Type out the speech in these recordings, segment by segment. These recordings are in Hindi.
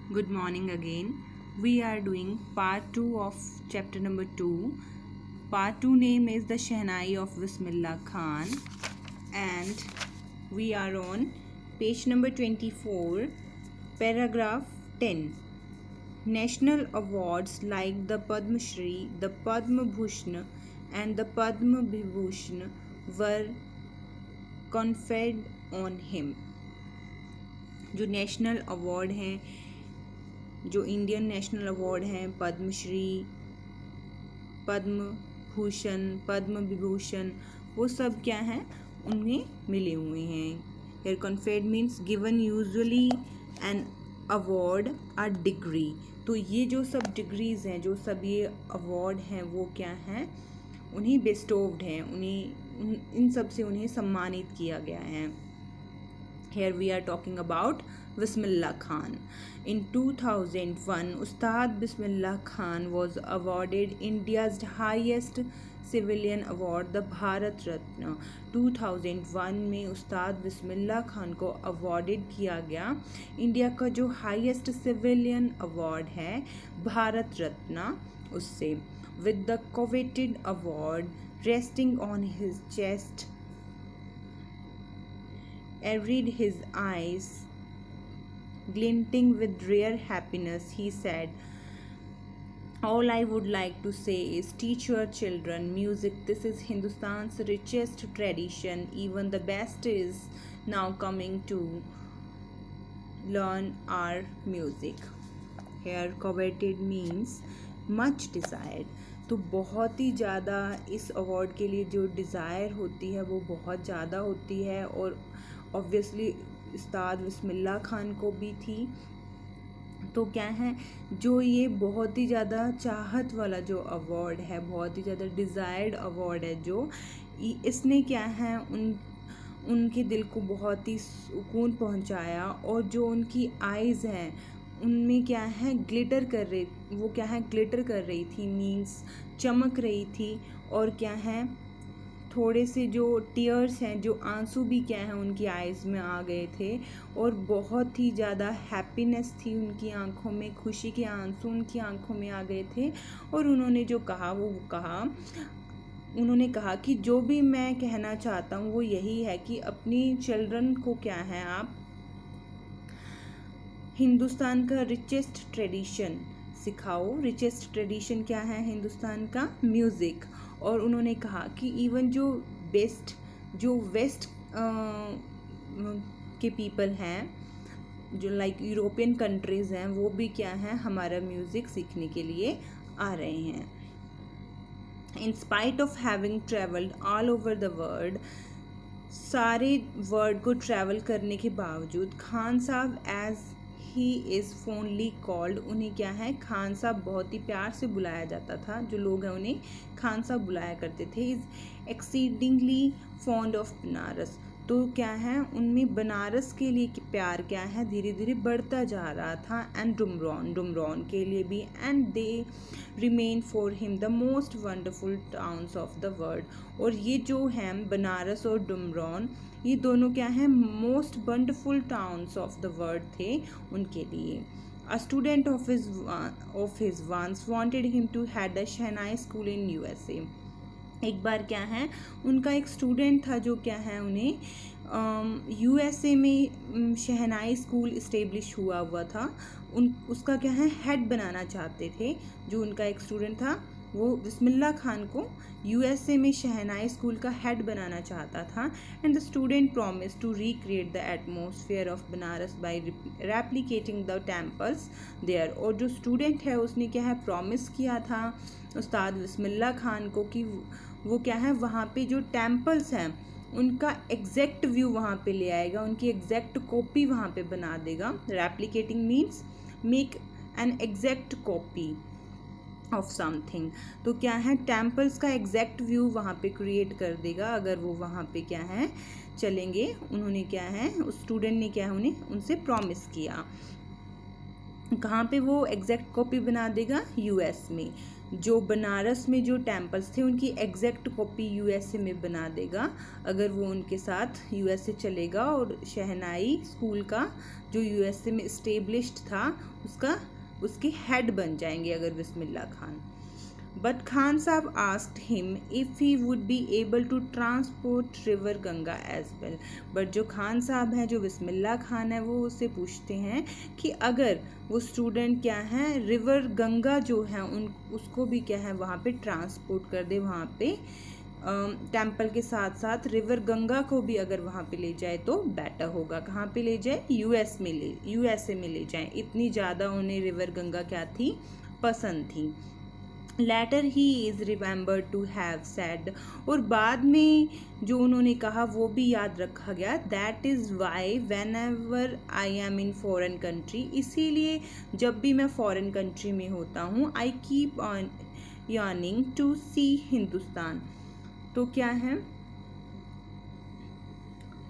Good morning again. We are doing part 2 of chapter number 2. Part 2 name is The Shehnai of Bismillah Khan, and we are on page number 24, paragraph 10. National awards like the Padma Shri, the Padma Bhushan and the Padma Vibhushan were conferred on him. जो नेशनल अवार्ड हैं, जो इंडियन नेशनल अवार्ड हैं, पद्मश्री, पद्म भूषण, पद्म विभूषण, वो सब क्या हैं, उन्हें मिले हुए हैं. Here conferred means given usually an award or degree. तो ये जो सब डिग्रीज हैं, जो सब ये अवार्ड हैं, वो क्या हैं, उन्हें बेस्टोव्ड हैं, उन्हें इन सब से उन्हें सम्मानित किया गया है. Here we are talking about Bismillah Khan. In 2001, Ustad Bismillah Khan was awarded India's highest civilian award, the Bharat Ratna. 2001 में उस्ताद बिस्मिल्लाह खान को अवॉर्डेड किया गया इंडिया का जो हाईएस्ट सिविलियन अवार्ड है, भारत रत्ना, उससे. With the coveted award resting on his chest, arid his eyes glinting with rare happiness, he said, all I would like to say is teach your children music. This is Hindustan's richest tradition. Even the best is now coming to learn our music. Here coveted means much desired. तो बहुत ही ज़्यादा इस अवार्ड के लिए जो डिज़ायर होती है वो बहुत ज़्यादा होती है, और ऑब्वियसली उस्ताद बिस्मिल्लाह खान को भी थी. तो क्या है, जो ये बहुत ही ज़्यादा चाहत वाला जो अवार्ड है, बहुत ही ज़्यादा डिज़ायर्ड अवार्ड है, जो इसने क्या है उनके दिल को बहुत ही सुकून पहुंचाया. और जो उनकी आइज़ हैं उनमें क्या है, ग्लिटर कर रही थी, मीन्स चमक रही थी. और क्या है, थोड़े से जो टीयर्स हैं, जो आंसू भी क्या है उनकी आइज़ में आ गए थे, और बहुत ही ज़्यादा हैप्पीनेस थी उनकी आंखों में, खुशी के आंसू उनकी आंखों में आ गए थे. और उन्होंने जो कहा उन्होंने कहा कि जो भी मैं कहना चाहता हूँ वो यही है कि अपनी चिल्ड्रन को क्या है, आप हिंदुस्तान का रिचेस्ट ट्रेडिशन सिखाओ. रिचेस्ट ट्रेडिशन क्या है हिंदुस्तान का? म्यूज़िक. और उन्होंने कहा कि इवन जो वेस्ट के पीपल हैं, जो लाइक यूरोपियन कंट्रीज़ हैं, वो भी क्या है, हमारा म्यूज़िक सीखने के लिए आ रहे हैं. In spite of having travelled all over the world, सारे वर्ल्ड को ट्रैवल करने के बावजूद, खान साहब एज ही इज़ फोनली कॉल्ड, उन्हें क्या है, खान साहब बहुत ही प्यार से बुलाया जाता था, जो लोग हैं उन्हें खान साहब बुलाया करते थे. Is exceedingly fond of Banaras. तो क्या है, उनमें बनारस के लिए प्यार क्या है, धीरे धीरे बढ़ता जा रहा था. एंड डुमरॉन के लिए भी. And they remain for him the most wonderful towns of the world. और ये जो हैं बनारस और डुमरॉन, ये दोनों क्या हैं, most wonderful towns of the world थे उनके लिए. A student of his once wanted him to head a Shehnai school in USA. एक बार क्या है, उनका एक स्टूडेंट था जो क्या है, उन्हें USA में शहनाई स्कूल इस्टेब्लिश हुआ था, उसका क्या है, हेड बनाना चाहते थे. जो उनका एक स्टूडेंट था वो बिस्मिल्लाह खान को USA में शहनाई स्कूल का हेड बनाना चाहता था. And the student promise to recreate the atmosphere of Banaras by replicating the temples there. और जो स्टूडेंट है उसने क्या है, प्रॉमिस किया था उस्ताद बिस्मिल्लाह खान को कि वो क्या है, वहाँ पे जो टेम्पल्स हैं उनका एग्जैक्ट व्यू वहाँ पे ले आएगा, उनकी एग्जैक्ट कॉपी वहाँ पे बना देगा. Replicating means make an exact copy of something. तो क्या है, टेम्पल्स का एग्जैक्ट व्यू वहाँ पे क्रिएट कर देगा अगर वो वहाँ पे क्या है चलेंगे. उन्होंने क्या है, उस स्टूडेंट ने क्या है, उनसे प्रॉमिस किया. कहाँ पे वो एग्जैक्ट कॉपी बना देगा? यूएस में। जो बनारस में जो टेम्पल्स थे उनकी एग्जैक्ट कॉपी यूएसए में बना देगा अगर वो उनके साथ यूएसए चलेगा, और शहनाई स्कूल का जो यूएसए में इस्टेब्लिश्ड था उसके हेड बन जाएंगे अगर Bismillah Khan. But Khan Sahab asked him if he would be able to transport river Ganga as well. But जो खान साहब हैं, जो बिस्मिल्लाह खान है, वो उससे पूछते हैं कि अगर वो स्टूडेंट क्या है रिवर गंगा जो है उसको भी क्या है वहाँ पे ट्रांसपोर्ट कर दे, वहाँ पे टेम्पल के साथ साथ रिवर गंगा को भी अगर वहाँ पे ले जाए तो बेटर होगा। कहाँ पे ले जाए? यूएसए में ले जाए। इतनी ज़्यादा उन्हें रिवर गंगा क्या थी? पसंद थी। Later he is remembered to have said, और बाद में जो उन्होंने कहा वो भी याद रखा गया। That is why whenever I am in foreign country, इसीलिए जब भी मैं फॉरेन कंट्री में होता हूँ, I keep on yearning to see Hindustan. तो क्या है,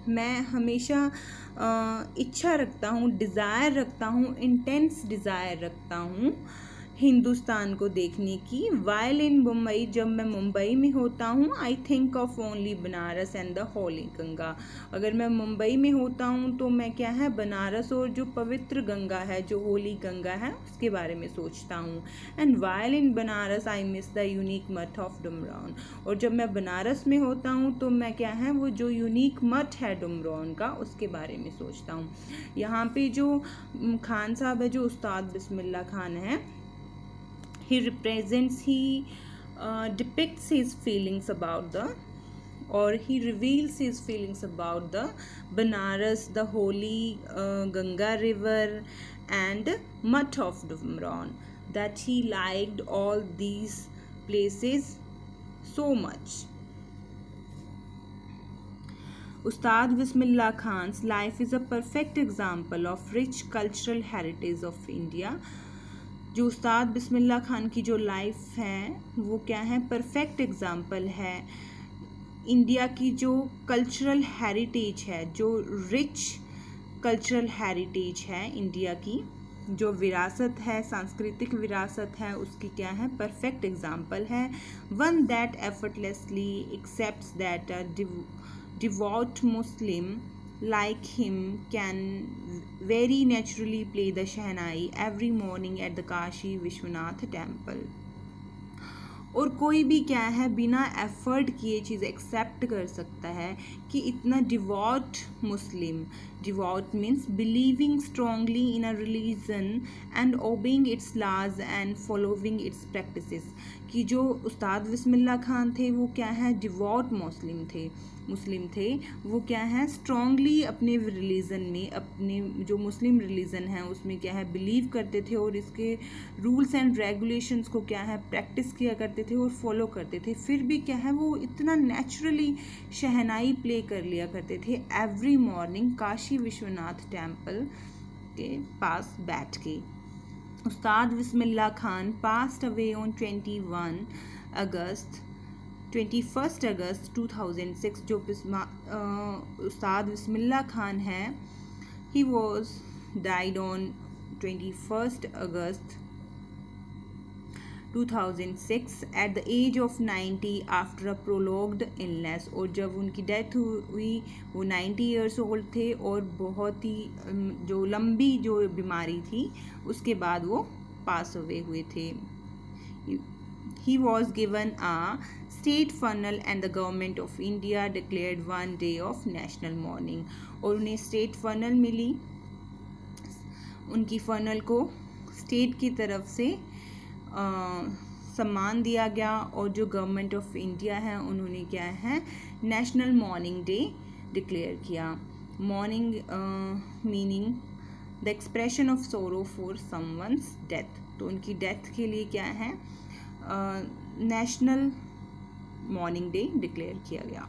मैं हमेशा इच्छा रखता हूँ, डिज़ायर रखता हूँ, इंटेंस डिज़ायर रखता हूँ हिंदुस्तान को देखने की। वाइल इन मुंबई, जब मैं मुंबई में होता हूँ, I think of only Banaras and the Holi Ganga. अगर मैं मुंबई में होता हूँ तो मैं क्या है बनारस और जो पवित्र गंगा है, जो होली गंगा है, उसके बारे में सोचता हूँ। And while in Banaras I miss the unique मठ ऑफ डुमरान, और जब मैं बनारस में होता हूँ तो मैं क्या है वो जो यूनिक मठ है डुमरान का, उसके बारे में सोचता हूँ। यहाँ पे जो खान साहब है, जो उस्ताद बिस्मिल्लाह खान है, he depicts his feelings about he reveals his feelings about the Banaras, the holy Ganga river and Mutt of Dumran, that he liked all these places so much. Ustad Bismillah Khan's life is a perfect example of rich cultural heritage of India. जो उस्ताद बिस्मिल्लाह खान की जो लाइफ है वो क्या है? परफेक्ट एग्जाम्पल है इंडिया की जो कल्चरल हेरिटेज है, जो रिच कल्चरल हेरिटेज है इंडिया की, जो विरासत है, सांस्कृतिक विरासत है, उसकी क्या है? परफेक्ट एग्जाम्पल है। One that effortlessly accepts that a devote Muslim like him can very naturally play the Shehnai every morning at the Kashi Vishwanath temple. और कोई भी क्या है बिना एफर्ट किए चीज़ एक्सेप्ट कर सकता है कि इतना devout Muslim, devout means believing strongly in a religion and obeying its laws and following its practices, कि जो उस्ताद बिस्मिल्लाह खान थे वो क्या है? डिवोट मुस्लिम थे। वो क्या है? स्ट्रांगली अपने रिलीजन में, अपने जो मुस्लिम रिलीजन है उसमें क्या है? बिलीव करते थे, और इसके रूल्स एंड रेगुलेशंस को क्या है? प्रैक्टिस किया करते थे और फॉलो करते थे। फिर भी क्या है वो इतना नेचुरली शहनाई प्ले कर लिया करते थे every morning Kashi Vishwanath temple के पास बैठ के। Ustad Bismillah Khan passed away on 21 August 2006। जो उस्ताद बिस्मिल्लाह खान है, he was died on 21 August 2006 at the age of 90 after a prolonged illness. और जब उनकी डेथ हुई वो 90 ईयर्स ओल्ड थे, और बहुत ही जो लंबी जो बीमारी थी उसके बाद वो पास अवे हुए थे। He was given a state funeral and the government of India declared one day of national mourning। और उन्हें स्टेट फनल मिली, उनकी फनल को स्टेट की तरफ से सम्मान दिया गया, और जो गवर्नमेंट ऑफ इंडिया है उन्होंने क्या है नेशनल मॉर्निंग डे डिक्लेयर किया। Morning meaning the expression of सोरो फॉर समवंस डेथ। तो उनकी डेथ के लिए क्या है नेशनल मॉर्निंग डे डिक्लेयर किया गया।